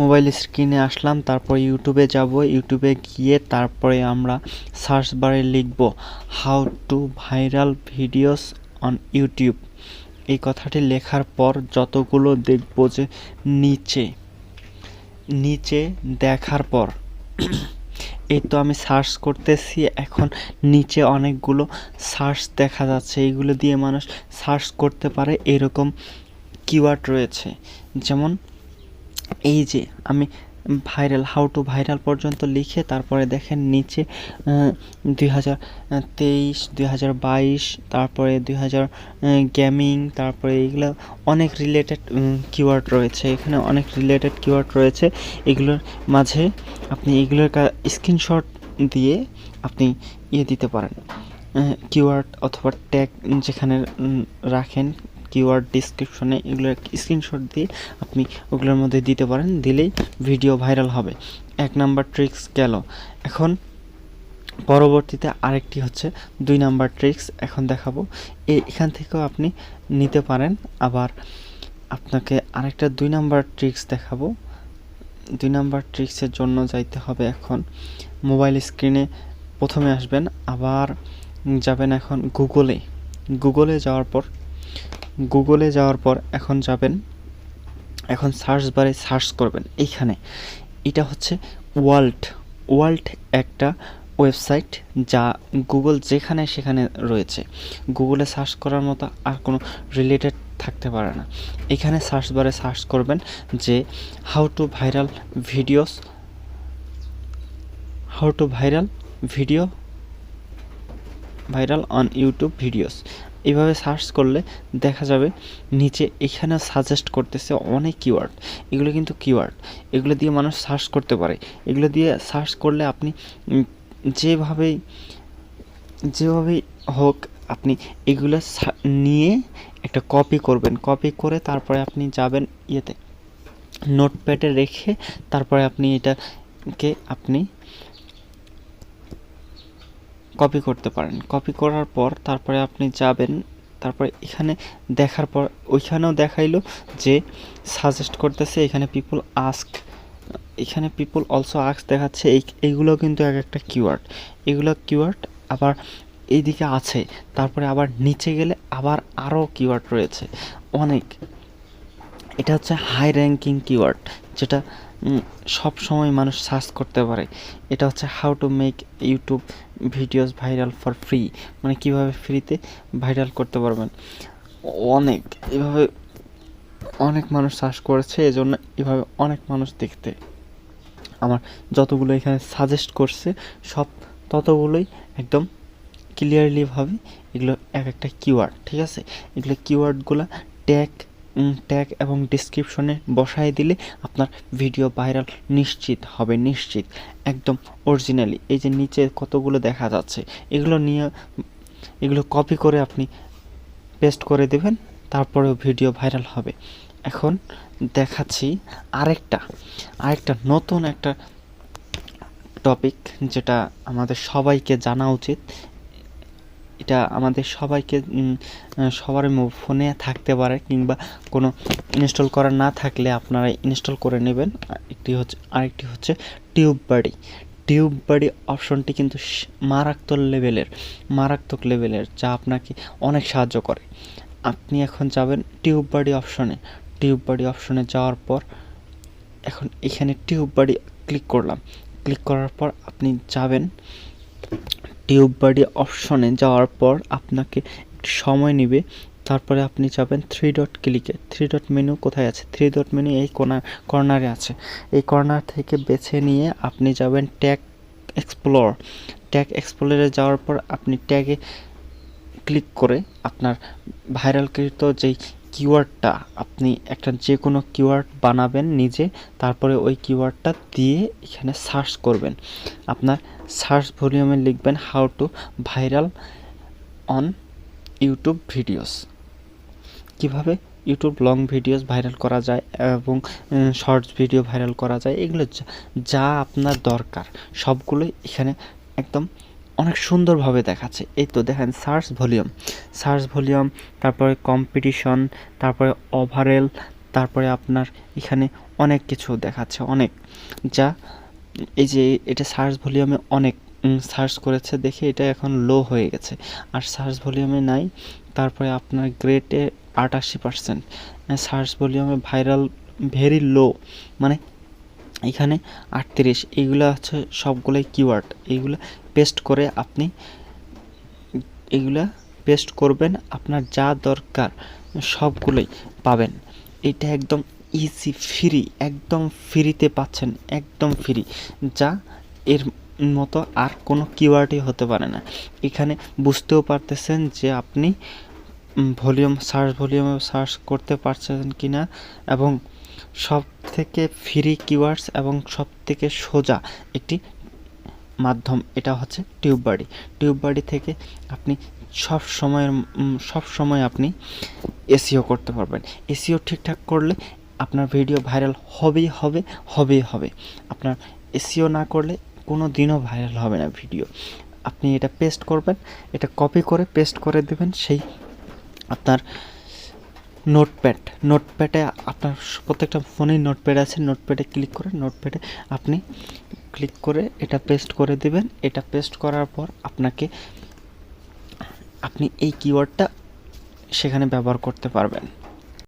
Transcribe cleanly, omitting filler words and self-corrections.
Mobile স্ক্রিনে আসলাম, তারপর ইউটিউবে যাব। ইউটিউবে গিয়ে তারপরে আমরা সার্চ বারে লিখব how to viral videos on YouTube. এই কথাটি লেখার পর যতগুলো দেখব যে নিচে নিচে দেখার পর এই তো আমি সার্চ করতেছি, এখন নিচে অনেকগুলো সার্চ দেখা যাচ্ছে, এইগুলো দিয়ে মানুষ সার্চ করতে পারে। এরকম কিওয়ার্ড রয়েছে, যেমন এই যে আমি ভাইরাল, হাউ টু ভাইরাল পর্যন্ত লিখে তারপরে দেখেন নিচে 2023, 2022, তারপরে 2000 গেমিং, তারপরে এগুলো অনেক রিলেটেড কিওয়ার্ড রয়েছে। এখানে অনেক রিলেটেড কিওয়ার্ড রয়েছে। এগুলোর মাঝে আপনি এগুলোর স্ক্রিনশট দিয়ে আপনি দিতে পারেন, কিওয়ার্ড অথবা ট্যাগ যেখানে রাখেন কিওয়ার্ড ডিসক্রিপশনে, এগুলোর স্ক্রিনশট দিয়ে আপনি ওগুলোর মধ্যে দিতে পারেন, দিলেই ভিডিও ভাইরাল হবে। 1 নাম্বার ট্রিক্স গেল। এখন পরবর্তীতে আরেকটি হচ্ছে 2 নাম্বার ট্রিক্স এখন দেখাবো। এখান থেকেও আপনি নিতে পারেন। আবার আপনাকে আরেকটা 2 নাম্বার ট্রিক্স দেখাবো। 2 নাম্বার ট্রিক্সের জন্য যাইতে হবে এখন মোবাইল স্ক্রিনে প্রথমে আসবেন, আবার যাবেন এখন গুগলে যাওয়ার পর এখন যাবেন, এখন সার্চ বারে সার্চ করবেন এইখানে। এটা হচ্ছে ওয়াল্ট একটা ওয়েবসাইট, যা গুগল যেখানে সেখানে রয়েছে। গুগলে সার্চ করার মতো আর কোনো রিলেটেড থাকতে পারে না। এখানে সার্চ বারে সার্চ করবেন যে how to viral on YouTube videos. এইভাবে সার্চ করলে দেখা যাবে নিচে এখানে সাজেস্ট করতেছে অনেক কিওয়ার্ড। এগুলো কিন্তু কিওয়ার্ড, এগুলো দিয়ে মানুষ সার্চ করতে পারে। এগুলো দিয়ে সার্চ করলে আপনি যেভাবেই হোক আপনি এগুলো নিয়ে একটা কপি করবেন। কপি করে তারপরে আপনি যাবেন নোটপ্যাডে রেখে তারপরে আপনি এটাকে আপনি কপি করতে পারেন। কপি করার পর তারপরে আপনি যাবেন, তারপরে এখানে দেখার পর ওইখানেও দেখাইলো যে সাজেস্ট করতেছে এখানে পিপল অলসো আস্ক দেখাচ্ছে। এইগুলো কিন্তু এক একটা কিওয়ার্ড আবার এইদিকে আছে। তারপরে আবার নিচে গেলে আবার আরও কিওয়ার্ড রয়েছে অনেক। এটা হচ্ছে হাই র্যাঙ্কিং কিওয়ার্ড, যেটা সব সময় মানুষ সার্চ করতে পারে। এটা হচ্ছে how to make YouTube videos viral for free, মানে কীভাবে ফ্রিতে ভাইরাল করতে পারবেন। এভাবে অনেক মানুষ সার্চ করেছে, এজন্য এভাবে অনেক মানুষ দেখতে আমার যতগুলো এখানে সাজেস্ট করছে সব ততগুলোই একদম ক্লিয়ারলিভাবে এগুলো এক একটা কিওয়ার্ড, ঠিক আছে। এগুলো কিওয়ার্ডগুলো ট্যাগ এবং ডিসক্রিপশনে বসায় দিলে আপনার ভিডিও ভাইরাল নিশ্চিত একদম অরিজিনালি। এই যে নিচে কতগুলো দেখা যাচ্ছে, এগুলো কপি করে আপনি পেস্ট করে দেবেন, তারপরেও ভিডিও ভাইরাল হবে। এখন দেখাচ্ছি আরেকটা নতুন একটা টপিক, যেটা আমাদের সবাইকে জানা উচিত। এটা আমাদের সবাইকে সবার ফোনে থাকতে পারে, কিংবা কোনো ইনস্টল করা না থাকলে আপনারা ইনস্টল করে নেবেন। আরেকটি হচ্ছে টিউব বাড়ি অপশনটি কিন্তু মারাত্মক লেভেলের, যা আপনাকে অনেক সাহায্য করে। আপনি এখন যাবেন টিউব বাড়ি অপশনে যাওয়ার পর এখন এখানে টিউব বাড়ি ক্লিক করার পর আপনি যাবেন টিউব বাড়ি অপশনে যাওয়ার পর আপনাকে একটু সময় নেবে। তারপরে আপনি যাবেন 3 ডট ক্লিকে। 3 ডট মেনু কোথায় আছে? 3 ডট মেনু এই কর্নারে আছে। এই কর্নার থেকে বেছে নিয়ে আপনি যাবেন ট্যাগ এক্সপ্লোরে যাওয়ার পর আপনি ট্যাগে ক্লিক করে আপনার ভাইরালকৃত যেই কিওয়ার্ডটা, আপনি একটা যে কোনো কিওয়ার্ড বানাবেন নিজে, তারপরে ওই কিওয়ার্ডটা দিয়ে এখানে সার্চ করবেন। আপনার সার্চ ভলিউমে লিখবেন how to viral on YouTube videos. কিভাবে ইউটিউব লং ভিডিওস ভাইরাল করা যায় এবং শর্টস ভিডিও ভাইরাল করা যায়, এগুলো যা আপনার দরকার সবগুলোই এখানে একদম অনেক সুন্দরভাবে দেখাচ্ছে। এই তো দেখেন সার্চ ভলিউম, তারপরে কম্পিটিশন, তারপরে ওভারঅল, তারপরে আপনার এখানে অনেক কিছু দেখাচ্ছে, অনেক, যা এই যে এটা সার্চ ভলিউমে অনেক সার্চ করেছে দেখে এটা এখন লো হয়ে গেছে, আর সার্চ ভলিউমে নাই। তারপরে আপনার গ্রেটে 88%, সার্চ ভলিউমে ভাইরাল ভেরি লো, মানে এখানে 38। এইগুলো হচ্ছে সবগুলোই কিওয়ার্ড। এইগুলো পেস্ট করে আপনি এগুলা পেস্ট করবেন, আপনার যা দরকার সবগুলোই পাবেন। এটা একদম ইজি, ফ্রি, একদম ফ্রিতে পাচ্ছেন, একদম ফ্রি, যা এর মতো আর কোনো কিওয়ার্ডই হতে পারে না। এখানে বুঝতেও পারতেছেন যে আপনি ভলিউম সার্চ ভলিউমে সার্চ করতে পারছেন কি না, এবং সব থেকে ফ্রি কিওয়ার্ডস এবং সব থেকে সোজা একটি মাধ্যম এটা হচ্ছে টিউববাডি। টিউববাডি থেকে আপনি সব সময় আপনি এসইও করতে পারবেন। এসইও ঠিকঠাক করলে আপনার ভিডিও ভাইরাল হবেই হবে, হবেই হবে। আপনার এসইও না করলে কোনো দিনও ভাইরাল হবে না ভিডিও। আপনি এটা পেস্ট করবেন, এটা কপি করে পেস্ট করে দেবেন সেই আপনার নোটপ্যাডে আপনার প্রত্যেকটা ফোনেই নোটপ্যাড আছে, নোটপ্যাডে ক্লিক করে নোটপ্যাডে আপনি ক্লিক করে এটা পেস্ট করে দিবেন। এটা পেস্ট করার পর আপনি এই কিওয়ার্ডটা সেখানে ব্যবহার করতে পারবেন।